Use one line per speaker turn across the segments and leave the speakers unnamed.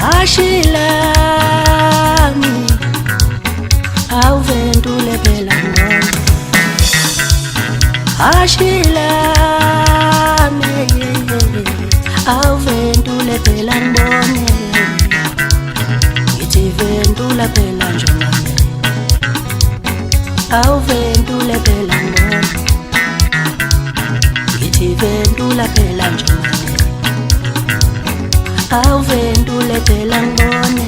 ashilami awuvendule phela ngibone ashilami awuvendule phela ngibone ngithi vendula phela njengami awuvendule phela ngibone ngithi vendula phela njengami awuvendule phela ngibone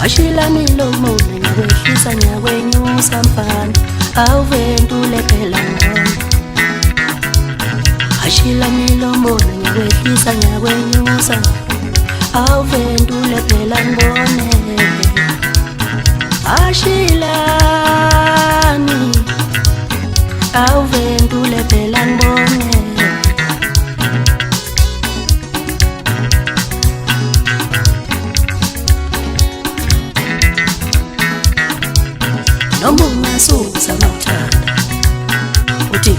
ashilami lomona ngakwehlisa ngakwenyusa mfana awuvendule phela ngibone ashilami lomona ngakwehlisa ngakwenyusa awuvendule phela ngibone ashilami awuvendule phela ngibone noma ungasuza mawuthanda uthi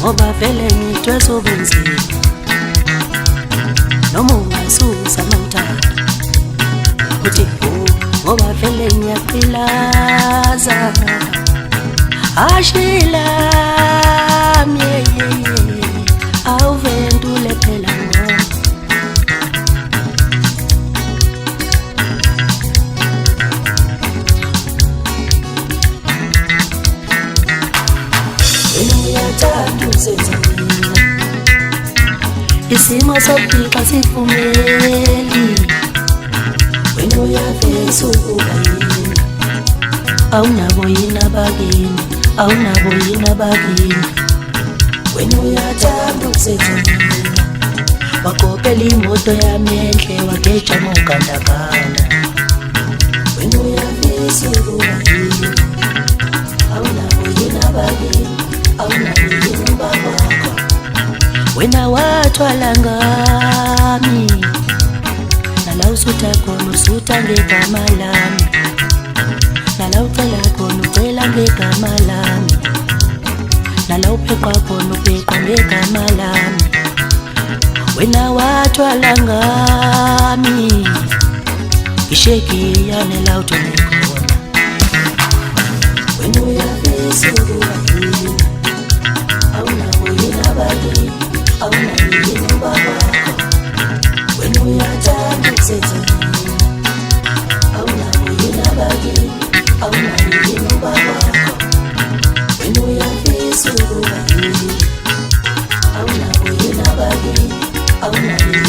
ngoba vele ngithwesa ubunzima noma ungasuza mawuthanda uthi ngoba vele ngiyaphilaza ashilami awuvendule phela ngibone uyathanda uzenza mina isimo sokufika sivumeli wena uyafisa ukuba yini awunabo yini abakini awunabo yini abakini wena uyathanda uzenza mina wakopela imoto yami enhle wageja mawugandaganda wena uyafisa ukuba yini awunabo yini abakini wena wathwala ngami nala usutha khona usutha ngegama lami nala ucela khona ucela ngegama lami nala upheqa khona upheqa ngegama lami wena wathwala ngami isheki yane la uthole khona wena uyafisa ukuba yini awunabo yini abakini awunabo yini ubabakho wena uyathanda ukuzenza mina awunabo yini abakini awunabo yini ubabakho wena uyafisa ukuba yini awunabo yini abakini awunabo